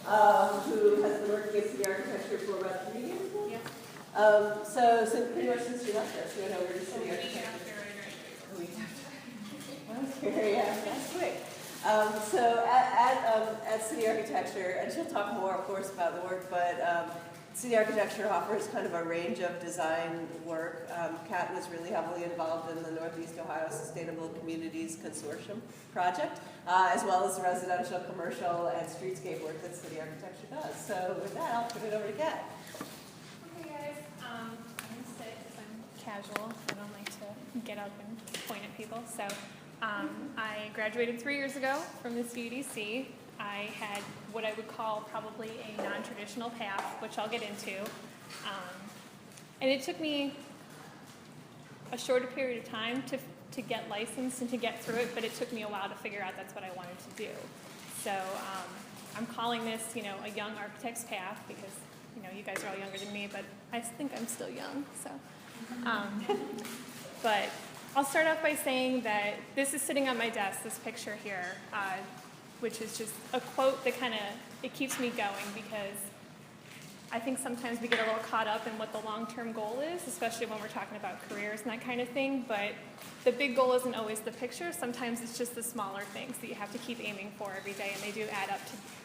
who has been working in city architecture for about 3 years now. Yeah. So pretty much since you left us, you know, we're just city architecture. A week after. Okay, yeah, that's quick. So at City Architecture, and she'll talk more, of course, about the work, but City Architecture offers kind of a range of design work. Kat was really heavily involved in the Northeast Ohio Sustainable Communities Consortium project, as well as residential, commercial, and streetscape work that City Architecture does. So with that, I'll turn it over to Kat. Okay, guys. I'm going to sit because I'm casual. I don't like to get up and point at people. So I graduated 3 years ago from the CUDC. I had what I would call probably a non-traditional path, which I'll get into. And it took me a shorter period of time to get licensed and to get through it, but it took me a while to figure out that's what I wanted to do. So I'm calling this, you know, a young architect's path because, you know, you guys are all younger than me, but I think I'm still young. So, but I'll start off by saying that this is sitting on my desk, this picture here, which is just a quote that kind of, it keeps me going because I think sometimes we get a little caught up in what the long-term goal is, especially when we're talking about careers and that kind of thing, but the big goal isn't always the picture. Sometimes it's just the smaller things that you have to keep aiming for every day, and they do add up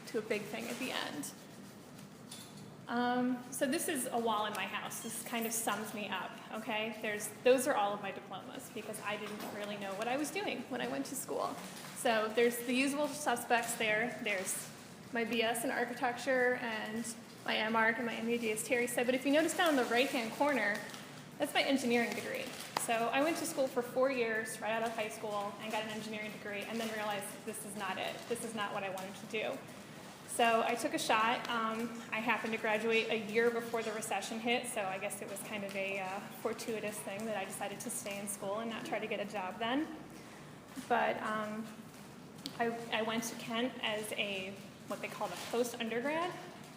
to a big thing at the end. So this is a wall in my house. This kind of sums me up, okay? Those are all of my diplomas because I didn't really know what I was doing when I went to school. So there's the usual suspects there. There's my BS in architecture and my MArch and my MUD, as Terry said. But if you notice down in the right-hand corner, that's my engineering degree. So I went to school for 4 years right out of high school and got an engineering degree and then realized this is not it. This is not what I wanted to do. So I took a shot. I happened to graduate a year before the recession hit, so I guess it was kind of a fortuitous thing that I decided to stay in school and not try to get a job then. But I went to Kent as what they called a post-undergrad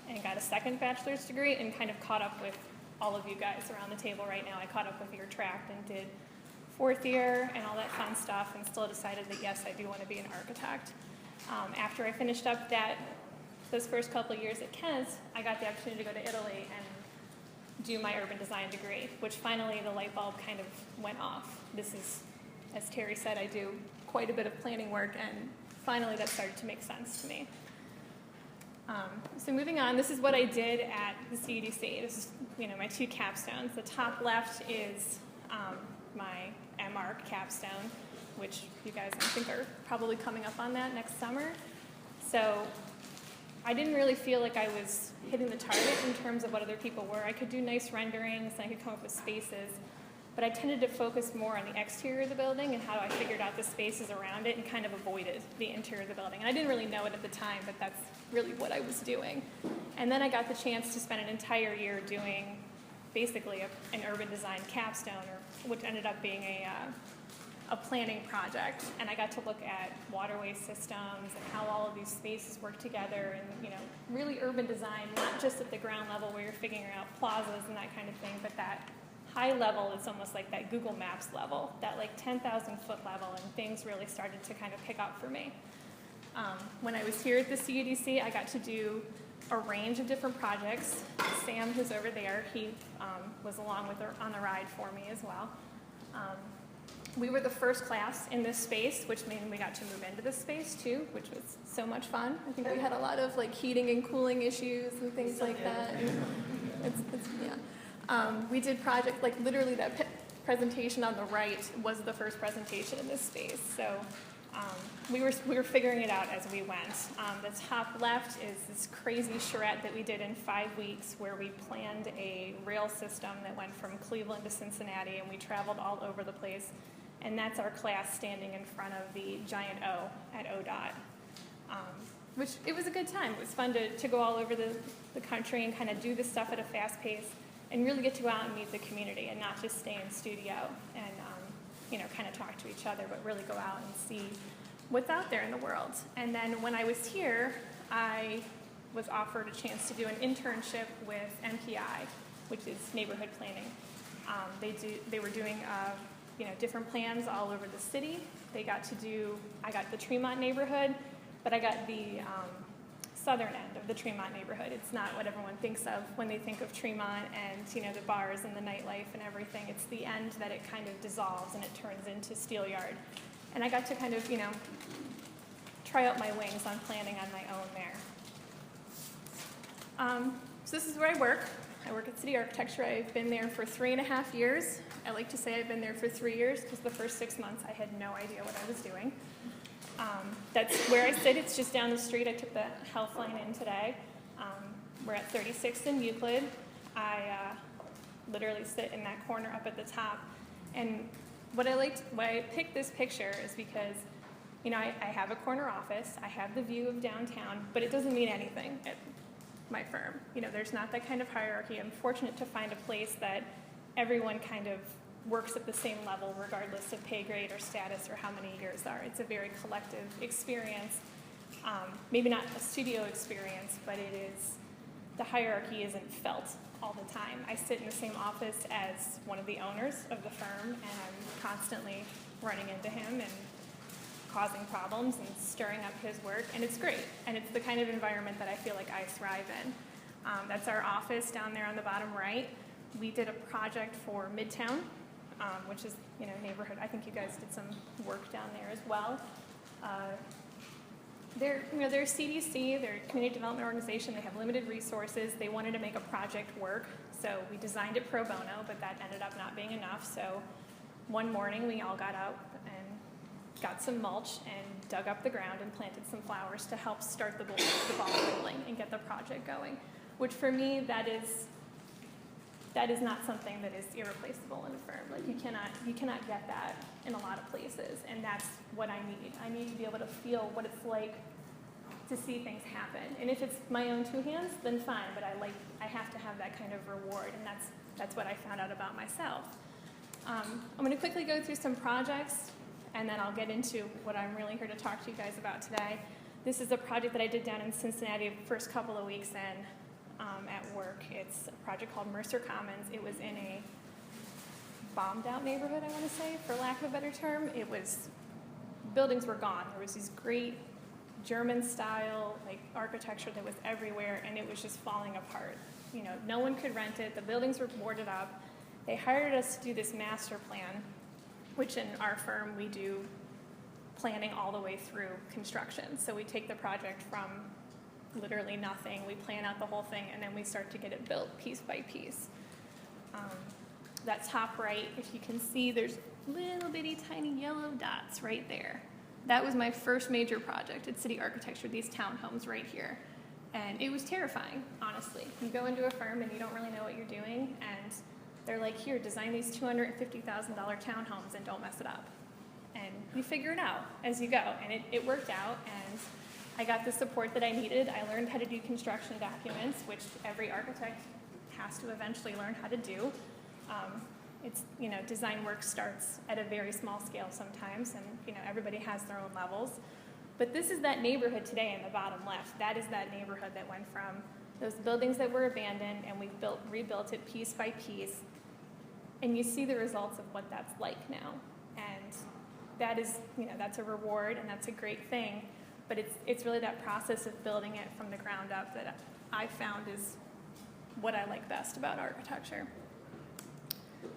and got a second bachelor's degree and kind of caught up with all of you guys around the table right now. I caught up with your track and did 4th year and all that fun stuff and still decided that, yes, I do want to be an architect. After I finished up those first couple of years at Kent, I got the opportunity to go to Italy and do my urban design degree, which finally the light bulb kind of went off. This is, as Terry said, I do quite a bit of planning work, and finally that started to make sense to me. So moving on, this is what I did at the CUDC. This is, you know, my 2 capstones. The top left is my MArch capstone, which you guys, I think, are probably coming up on that next summer. So I didn't really feel like I was hitting the target in terms of what other people were. I could do nice renderings, and I could come up with spaces, but I tended to focus more on the exterior of the building and how I figured out the spaces around it and kind of avoided the interior of the building. And I didn't really know it at the time, but that's really what I was doing. And then I got the chance to spend an entire year doing basically an urban design capstone, which ended up being a planning project, and I got to look at waterway systems and how all of these spaces work together, and, you know, really urban design, not just at the ground level where you're figuring out plazas and that kind of thing, but that high level is almost like that Google Maps level, that like 10,000 foot level, and things really started to kind of pick up for me. When I was here at the CUDC, I got to do a range of different projects. Sam, who's over there, he was along with her on the ride for me as well. We were the first class in this space, which meant we got to move into this space too, which was so much fun. I think we had a lot of like heating and cooling issues and things like that. We did projects, like literally that presentation on the right was the first presentation in this space. So we were figuring it out as we went. The top left is this crazy charrette that we did in 5 weeks where we planned a rail system that went from Cleveland to Cincinnati, and we traveled all over the place. And that's our class standing in front of the giant O at ODOT, which it was a good time. It was fun to go all over the country and kind of do this stuff at a fast pace and really get to go out and meet the community and not just stay in studio and you know, kind of talk to each other, but really go out and see what's out there in the world. And then when I was here, I was offered a chance to do an internship with MPI, which is neighborhood planning. They were doing you know, different plans all over the city. I got the Tremont neighborhood, but I got the southern end of the Tremont neighborhood. It's not what everyone thinks of when they think of Tremont and, you know, the bars and the nightlife and everything. It's the end that it kind of dissolves and it turns into Steel Yard. And I got to kind of, you know, try out my wings on planning on my own there. So this is where I work. I work at City Architecture. I've been there for 3.5 years. I like to say I've been there for 3 years because the first 6 months I had no idea what I was doing. That's where I sit. It's just down the street. I took the health line in today. We're at 36th and Euclid. I literally sit in that corner up at the top. And why I picked this picture is because, you know, I have a corner office. I have the view of downtown, but it doesn't mean anything at my firm. You know, there's not that kind of hierarchy. I'm fortunate to find a place that everyone kind of works at the same level regardless of pay grade or status or how many years are. It's a very collective experience. Maybe not a studio experience, but it is, the hierarchy isn't felt all the time. I sit in the same office as one of the owners of the firm, and I'm constantly running into him and causing problems and stirring up his work, and it's great. And it's the kind of environment that I feel like I thrive in. That's our office down there on the bottom right. We did a project for MidTown, which is, you know, neighborhood. I think you guys did some work down there as well. They're CDC, they're a community development organization. They have limited resources. They wanted to make a project work, so we designed it pro bono, but that ended up not being enough. So one morning we all got out and got some mulch and dug up the ground and planted some flowers to help start the ball rolling and get the project going, which for me, that is not something that is irreplaceable in a firm. Like you cannot get that in a lot of places, and that's what I need. I need to be able to feel what it's like to see things happen. And if it's my own two hands, then fine, but I have to have that kind of reward, and that's what I found out about myself. I'm gonna quickly go through some projects, and then I'll get into what I'm really here to talk to you guys about today. This is a project that I did down in Cincinnati the first couple of weeks in. At work. It's a project called Mercer Commons. It was in a bombed out neighborhood, I want to say, for lack of a better term. Buildings were gone. There was these great German style like architecture that was everywhere, and it was just falling apart. You know, no one could rent it. The buildings were boarded up. They hired us to do this master plan, which in our firm we do planning all the way through construction. So we take the project from literally nothing. We plan out the whole thing, and then we start to get it built piece by piece. That top right, if you can see, there's little bitty tiny yellow dots right there. That was my first major project at City Architecture, these townhomes right here. And it was terrifying, honestly. You go into a firm and you don't really know what you're doing, and they're like, here, design these $250,000 townhomes and don't mess it up. And you figure it out as you go, and it worked out, and I got the support that I needed. I learned how to do construction documents, which every architect has to eventually learn how to do. You know, design work starts at a very small scale sometimes, and, you know, everybody has their own levels. But this is that neighborhood today in the bottom left. That is that neighborhood that went from those buildings that were abandoned, and we rebuilt it piece by piece. And you see the results of what that's like now. And that is, you know, that's a reward, and that's a great thing. But it's really that process of building it from the ground up that I found is what I like best about architecture. Did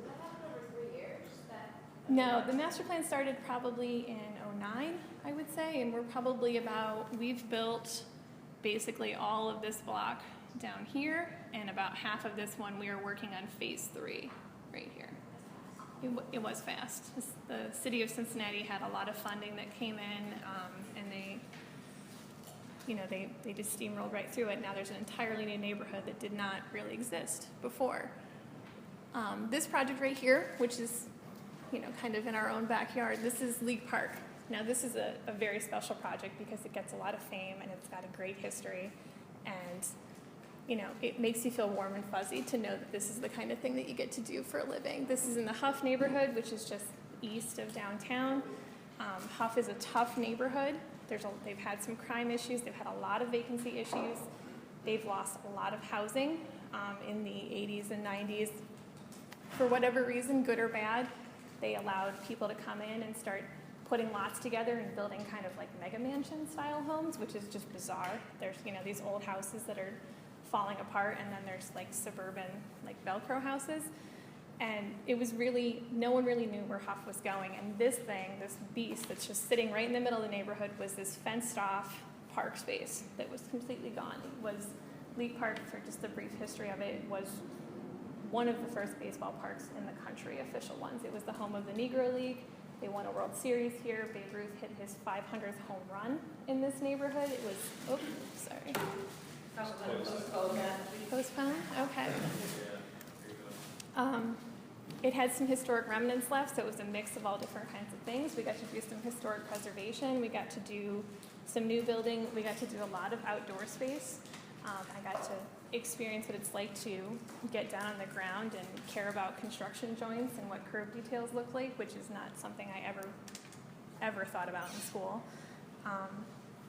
that happen over 3 years? No, the master plan started probably in '09, I would say, and we've built basically all of this block down here, and about half of this one we are working on phase 3 right here. It was fast. The city of Cincinnati had a lot of funding that came in, and they just steamrolled right through it. Now there's an entirely new neighborhood that did not really exist before. This project right here, which is, you know, kind of in our own backyard, this is League Park. Now this is a very special project because it gets a lot of fame and it's got a great history, and you know, it makes you feel warm and fuzzy to know that this is the kind of thing that you get to do for a living. This is in the Huff neighborhood, which is just east of downtown. Huff is a tough neighborhood. They've had some crime issues. They've had a lot of vacancy issues. They've lost a lot of housing in the 80s and 90s. For whatever reason, good or bad, they allowed people to come in and start putting lots together and building kind of like mega mansion style homes, which is just bizarre. There's, you know, these old houses that are falling apart, and then there's like suburban, like Velcro houses. And it was really, no one really knew where Huff was going. And this thing, this beast that's just sitting right in the middle of the neighborhood, was this fenced off park space that was completely gone. It was League Park, for just the brief history of it, was one of the first baseball parks in the country, official ones. It was the home of the Negro League. They won a World Series here. Babe Ruth hit his 500th home run in this neighborhood. It was, oh, sorry. Postponed? Okay. It had some historic remnants left, so it was a mix of all different kinds of things. We got to do some historic preservation. We got to do some new building. We got to do a lot of outdoor space. I got to experience what it's like to get down on the ground and care about construction joints and what curb details look like, which is not something I ever thought about in school.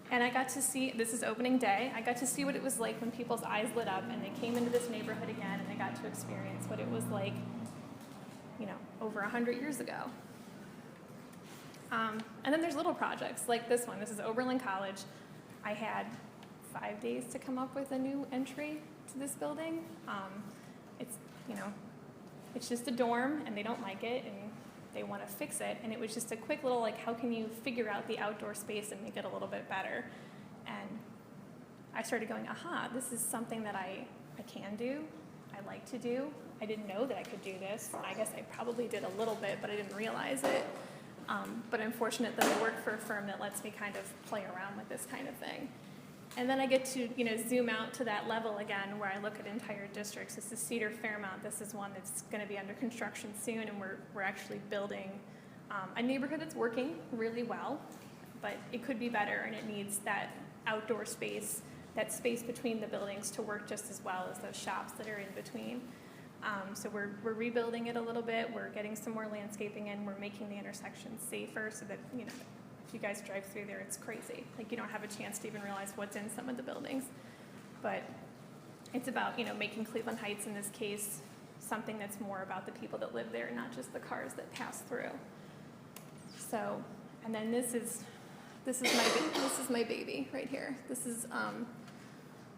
And I got to see, this is opening day, I got to see what it was like when people's eyes lit up and they came into this neighborhood again, and they got to experience what it was like, you know, over 100 years ago. And then there's little projects like this one. This is Oberlin College. I had 5 days to come up with a new entry to this building. It's, you know, it's just a dorm, and they don't like it, and they want to fix it. And it was just a quick little, like, how can you figure out the outdoor space and make it a little bit better? And I started going, aha, this is something that I can do, I like to do. I didn't know that I could do this. I guess I probably did a little bit, but I didn't realize it. But I'm fortunate that I work for a firm that lets me kind of play around with this kind of thing. And then I get to, you know, zoom out to that level again where I look at entire districts. This is Cedar Fairmount. This is one that's going to be under construction soon, and we're actually building a neighborhood that's working really well, but it could be better, and it needs that outdoor space, that space between the buildings to work just as well as those shops that are in between. So we're rebuilding it a little bit. We're getting some more landscaping in. We're making the intersection safer so that, you know, if you guys drive through there, it's crazy. Like, you don't have a chance to even realize what's in some of the buildings. But it's about, you know, making Cleveland Heights, in this case, something that's more about the people that live there, not just the cars that pass through. So, and then this is my baby right here. This is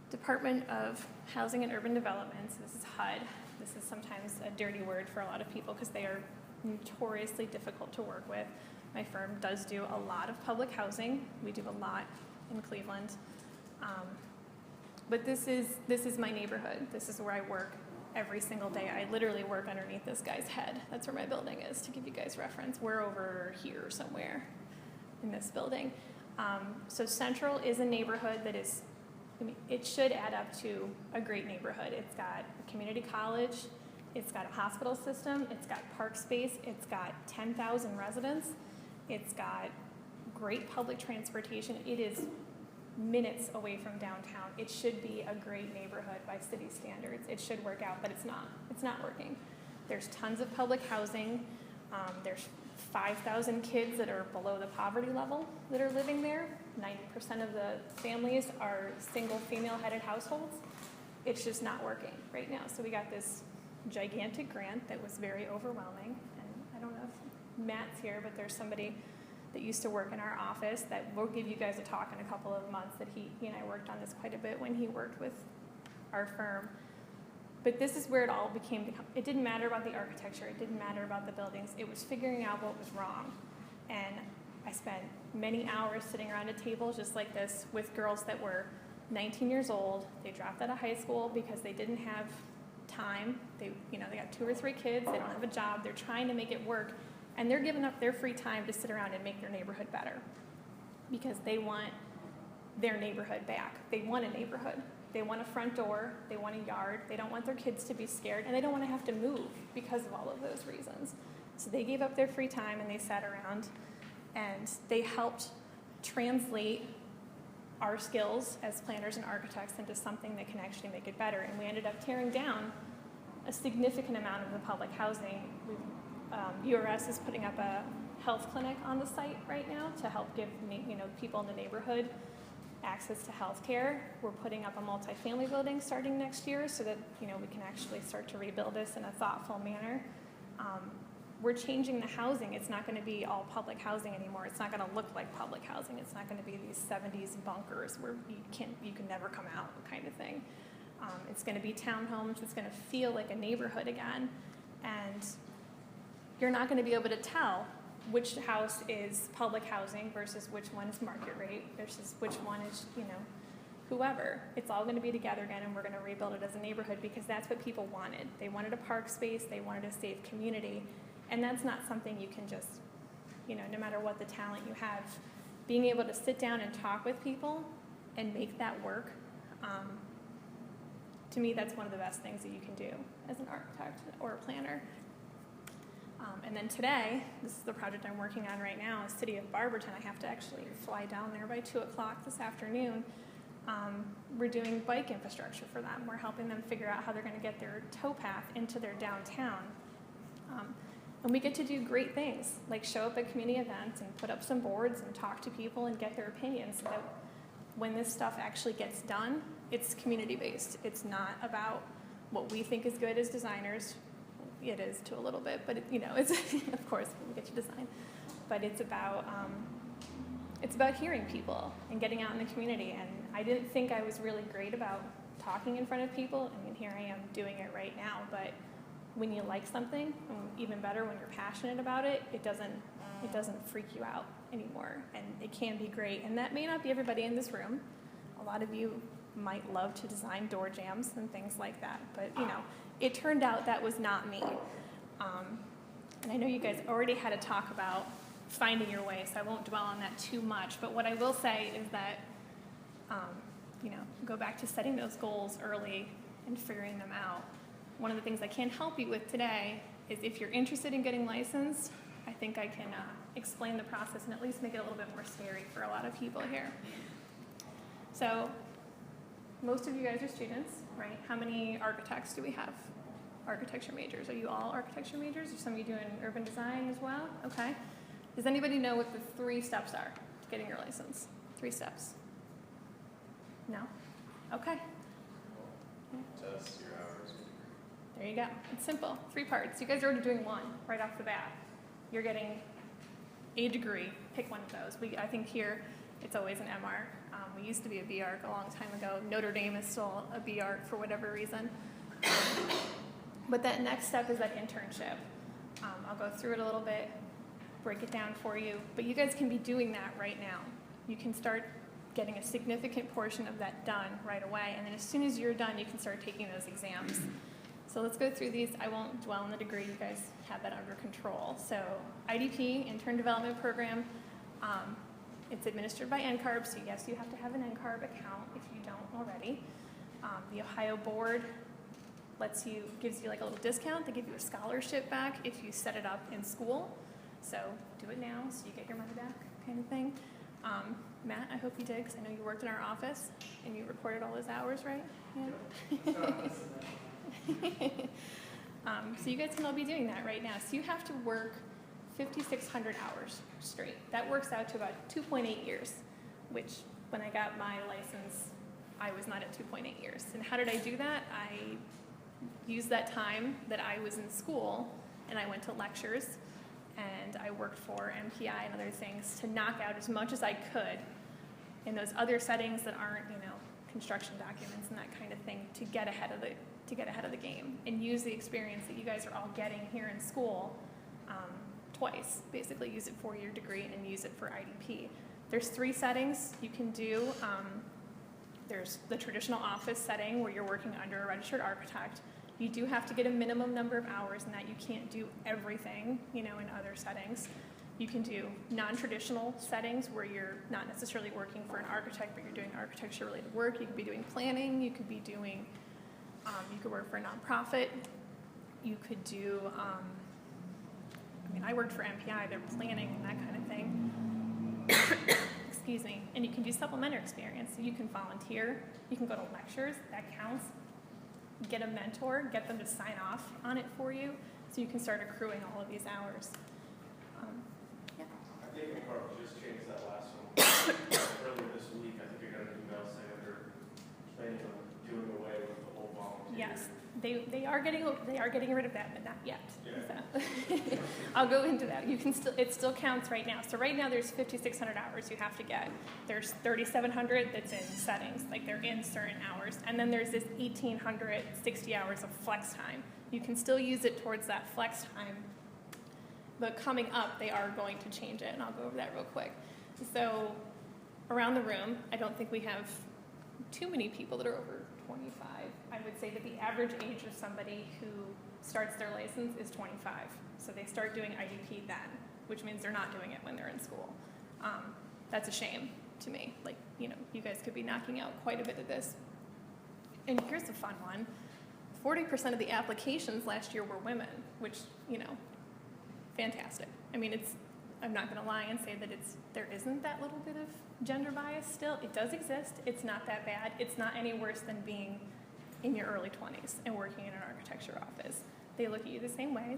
Department of Housing and Urban Development. So this is HUD. This is sometimes a dirty word for a lot of people because they are notoriously difficult to work with. My firm does do a lot of public housing. We do a lot in Cleveland. But this is my neighborhood. This is where I work every single day. I literally work underneath this guy's head. That's where my building is, to give you guys reference. We're over here somewhere in this building. So Central is a neighborhood that is, I mean, it should add up to a great neighborhood. It's got a community college. It's got a hospital system. It's got park space. It's got 10,000 residents. It's got great public transportation. It is minutes away from downtown. It should be a great neighborhood by city standards. It should work out, but it's not. It's not working. There's tons of public housing. There's 5,000 kids that are below the poverty level that are living there. 90% of the families are single female-headed households. It's just not working right now. So we got this gigantic grant that was very overwhelming. And I don't know if Matt's here, but there's somebody that used to work in our office that will give you guys a talk in a couple of months that he and I worked on this quite a bit when he worked with our firm. But this is where it all became, it didn't matter about the architecture, it didn't matter about the buildings, it was figuring out what was wrong. And I spent many hours sitting around a table just like this with girls that were 19 years old. They dropped out of high school because they didn't have time. They got 2 or 3 kids, they don't have a job, they're trying to make it work, and they're giving up their free time to sit around and make their neighborhood better because they want their neighborhood back. They want a neighborhood. They want a front door, they want a yard, they don't want their kids to be scared, and they don't want to have to move because of all of those reasons. So they gave up their free time and they sat around and they helped translate our skills as planners and architects into something that can actually make it better. And we ended up tearing down a significant amount of the public housing. URS is putting up a health clinic on the site right now to help give people in the neighborhood access to health care. We're putting up a multifamily building starting next year so that we can actually start to rebuild this in a thoughtful manner. we're changing the housing. It's not going to be all public housing anymore. It's not going to look like public housing. It's not going to be these 70s bunkers where you can never come out kind of thing. It's going to be townhomes. It's going to feel like a neighborhood again. And you're not going to be able to tell which house is public housing versus which one is market rate versus which one is, whoever. It's all going to be together again, and we're going to rebuild it as a neighborhood because that's what people wanted. They wanted a park space. They wanted a safe community. And that's not something you can just, no matter what the talent you have, being able to sit down and talk with people and make that work, to me, that's one of the best things that you can do as an architect or a planner. And then today, this is the project I'm working on right now, is City of Barberton. I have to actually fly down there by 2 o'clock this afternoon. We're doing bike infrastructure for them. We're helping them figure out how they're going to get their towpath into their downtown. And we get to do great things, like show up at community events and put up some boards and talk to people and get their opinions so that when this stuff actually gets done, it's community-based. It's not about what we think is good as designers. It is to a little bit, but it's of course we get to design. But it's about hearing people and getting out in the community. And I didn't think I was really great about talking in front of people. I mean, here I am doing it right now. But when you like something, and even better when you're passionate about it, it doesn't freak you out anymore, and it can be great. And that may not be everybody in this room. A lot of you might love to design door jams and things like that, but it turned out that was not me. And I know you guys already had a talk about finding your way, so I won't dwell on that too much. But what I will say is that, go back to setting those goals early and figuring them out. One of the things I can help you with today is if you're interested in getting licensed, I think I can explain the process and at least make it a little bit more scary for a lot of people here. So most of you guys are students, right? How many architects do we have? Architecture majors. Are you all architecture majors? Or some of you doing urban design as well? Okay. Does anybody know what the 3 steps are to getting your license? 3 steps. No? Okay. Test your hours. There you go. It's simple. 3 parts. You guys are already doing 1 right off the bat. You're getting a degree. Pick one of those. I think here it's always an MArch. We used to be a BArch a long time ago. Notre Dame is still a BArch for whatever reason. But that next step is that internship. I'll go through it a little bit, break it down for you. But you guys can be doing that right now. You can start getting a significant portion of that done right away. And then as soon as you're done, you can start taking those exams. So let's go through these. I won't dwell on the degree. You guys have that under control. So IDP, Intern Development Program. It's administered by NCARB, so yes, you have to have an NCARB account if you don't already. The Ohio Board gives you like a little discount. They give you a scholarship back if you set it up in school. So do it now so you get your money back kind of thing. Matt, I hope you did, because I know you worked in our office and you recorded all those hours, right? Yeah. So you guys can all be doing that right now. So you have to work 5,600 hours straight. That works out to about 2.8 years, which when I got my license, I was not at 2.8 years. And how did I do that? I used that time that I was in school, and I went to lectures, and I worked for MPI and other things to knock out as much as I could in those other settings that aren't, construction documents and that kind of thing, to get ahead of the game and use the experience that you guys are all getting here in school twice. Basically use it for your degree and use it for IDP. There's 3 settings you can do. There's the traditional office setting where you're working under a registered architect. You do have to get a minimum number of hours in that. You can't do everything, in other settings. You can do non-traditional settings where you're not necessarily working for an architect, but you're doing architecture-related work. You could be doing planning. You could be doing, you could work for a nonprofit. You could do, I worked for MPI. They're planning and that kind of thing. Excuse me. And you can do supplementary experience. So you can volunteer. You can go to lectures. That counts. Get a mentor. Get them to sign off on it for you so you can start accruing all of these hours. Yeah. I think McCarthy just changed that last one. Earlier this week, I think I got an email saying they're planning on doing away with the whole volunteer Yes, they are getting rid of that, but not yet. So I'll go into that. You can still, it still counts right now. So right now there's 5,600 hours you have to get. There's 3,700 that's in settings, like they're in certain hours, and then there's this 1,860 hours of flex time. You can still use it towards that flex time, but coming up they are going to change it, and I'll go over that real quick. So around the room, I don't think we have too many people that are over 25. I would say that the average age of somebody who starts their license is 25. So they start doing IDP then, which means they're not doing it when they're in school. That's a shame to me. Like, you know, you guys could be knocking out quite a bit of this. And here's a fun one. 40% of the applications last year were women, which, you know, fantastic. I mean, I'm not gonna lie and say that there isn't that little bit of gender bias still. It does exist. It's not that bad. It's not any worse than being in your early 20s and working in an architecture office. They look at you the same way.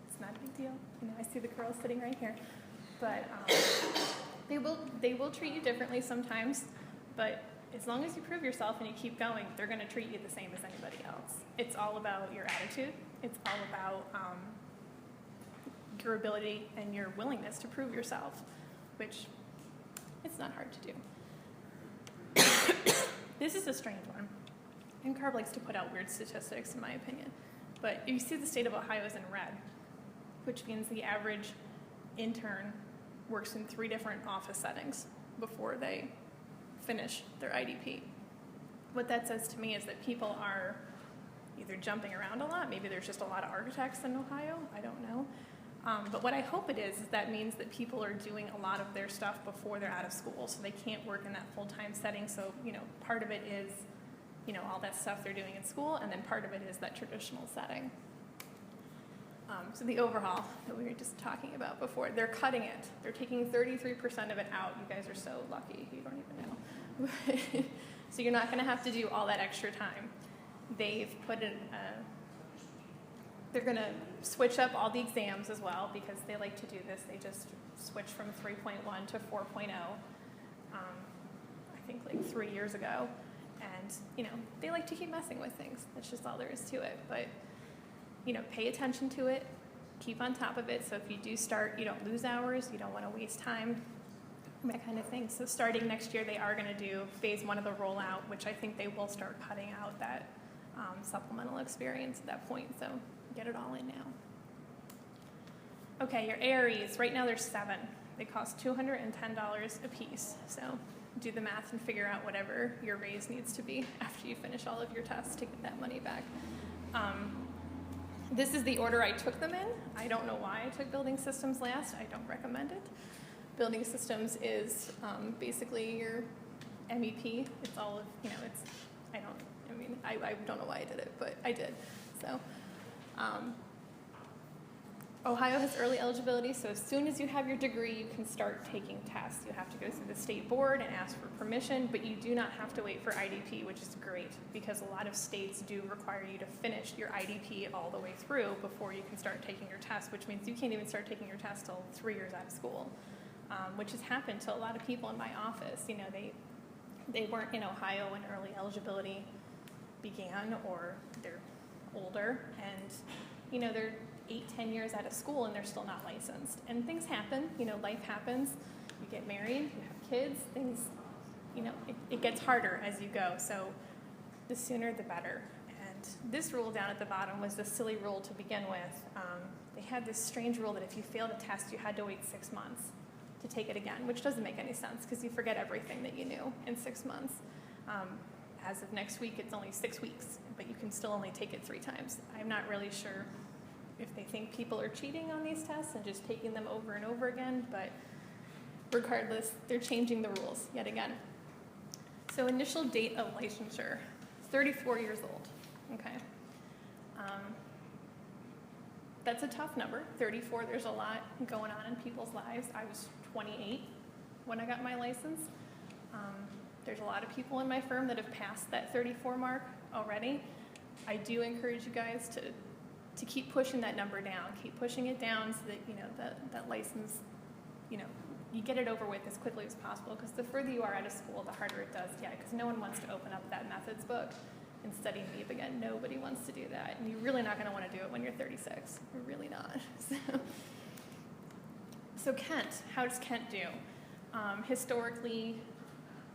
It's not a big deal. You know, I see the girls sitting right here. But they will treat you differently sometimes, but as long as you prove yourself and you keep going, they're gonna treat you the same as anybody else. It's all about your attitude. It's all about your ability and your willingness to prove yourself, which it's not hard to do. This is a strange one. And CARB likes to put out weird statistics, in my opinion. But you see the state of Ohio is in red, which means the average intern works in 3 different office settings before they finish their IDP. What that says to me is that people are either jumping around a lot, maybe there's just a lot of architects in Ohio, I don't know. But what I hope it is that means that people are doing a lot of their stuff before they're out of school, so they can't work in that full-time setting. So, you know, part of it is, you know, all that stuff they're doing in school, and then part of it is that traditional setting. So the overhaul that we were just talking about before, they're cutting it. They're taking 33% of it out. You guys are so lucky, you don't even know. So you're not gonna have to do all that extra time. They've put in, they're gonna switch up all the exams as well, because they like to do this. They just switched from 3.1 to 4.0, I think like 3 years ago. And, you know, they like to keep messing with things. That's just all there is to it. But, you know, pay attention to it, keep on top of it. So if you do start, you don't lose hours, you don't want to waste time, that kind of thing. So starting next year, they are going to do phase 1 of the rollout, which I think they will start cutting out that supplemental experience at that point. So get it all in now. Okay, your AREs, right now there's 7. They cost $210 a piece. So do the math and figure out whatever your raise needs to be after you finish all of your tests to get that money back. This is the order I took them in. I don't know why I took building systems last. I don't recommend it. Building systems is basically your MEP. It's all of, you know, it's, I don't know why I did it, but I did. So Ohio has early eligibility, so as soon as you have your degree, you can start taking tests. You have to go through the state board and ask for permission, but you do not have to wait for IDP, which is great, because a lot of states do require you to finish your IDP all the way through before you can start taking your test, which means you can't even start taking your test till 3 years out of school, which has happened to a lot of people in my office. You know, they weren't in Ohio when early eligibility began, or they're older, and, you know, they're 8-10 years out of school and they're still not licensed. And things happen, you know, life happens. You get married, you have kids, things, you know, it gets harder as you go. So the sooner the better. And this rule down at the bottom was the silly rule to begin with. They had this strange rule that if you failed a test, you had to wait 6 months to take it again, which doesn't make any sense because you forget everything that you knew in 6 months. As of next week, it's only 6 weeks, but you can still only take it 3 times. I'm not really sure if they think people are cheating on these tests and just taking them over and over again, but regardless, they're changing the rules yet again. So initial date of licensure, 34 years old, okay? That's a tough number, 34, there's a lot going on in people's lives. I was 28 when I got my license. There's a lot of people in my firm that have passed that 34 mark already. I do encourage you guys to keep pushing that number down, keep pushing it down so that, you know, that license, you know, you get it over with as quickly as possible, because the further you are out of school, the harder it does get, because no one wants to open up that methods book and study MEEP again. Nobody wants to do that. And you're really not going to want to do it when you're 36. You're really not. So Kent, how does Kent do? Historically,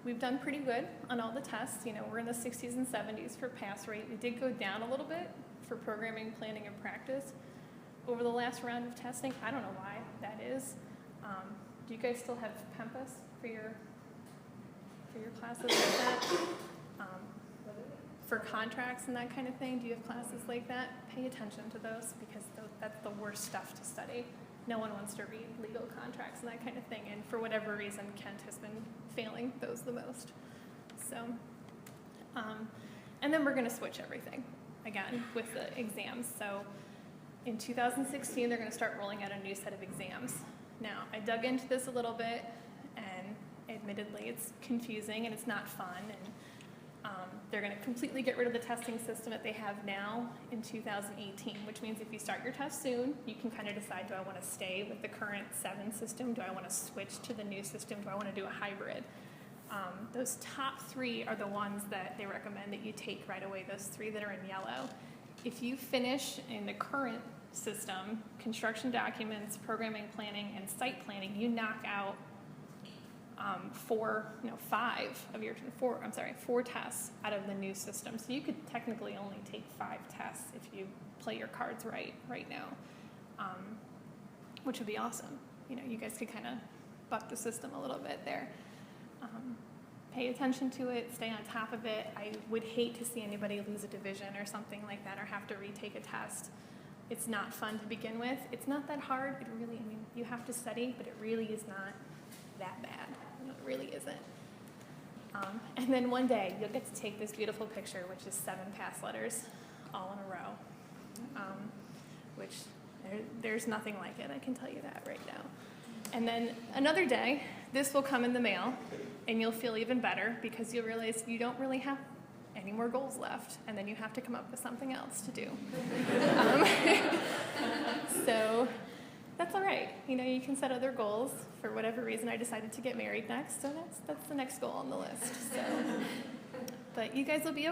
we've done pretty good on all the tests. You know, we're in the 60s and 70s for pass rate. We did go down a little bit for programming, planning, and practice over the last round of testing. I don't know why that is. Do you guys still have PEMPAS for your classes like that? For contracts and that kind of thing, do you have classes like that? Pay attention to those because that's the worst stuff to study. No one wants to read legal contracts and that kind of thing, and for whatever reason, Kent has been failing those the most. So, and then we're going to switch everything again with the exams. So in 2016, they're going to start rolling out a new set of exams. Now, I dug into this a little bit, and admittedly, it's confusing and it's not fun. And they're going to completely get rid of the testing system that they have now in 2018, which means if you start your test soon, you can kind of decide, do I want to stay with the current 7 system? Do I want to switch to the new system? Do I want to do a hybrid? Those top 3 are the ones that they recommend that you take right away, those 3 that are in yellow. If you finish in the current system, construction documents, programming, planning, and site planning, you knock out 4 tests out of the new system. So you could technically only take 5 tests if you play your cards right now, which would be awesome. You know, you guys could kind of buck the system a little bit there. Pay attention to it, stay on top of it. I would hate to see anybody lose a division or something like that or have to retake a test. It's not fun to begin with. It's not that hard. It really, I mean, you have to study, but it really is not that bad. No, it really isn't. And then one day, you'll get to take this beautiful picture, which is 7 pass letters all in a row, which there's nothing like it. I can tell you that right now. And then another day, this will come in the mail, and you'll feel even better because you'll realize you don't really have any more goals left, and then you have to come up with something else to do. So that's all right. You know, you can set other goals. For whatever reason, I decided to get married next, so that's the next goal on the list. So, but you guys will be okay.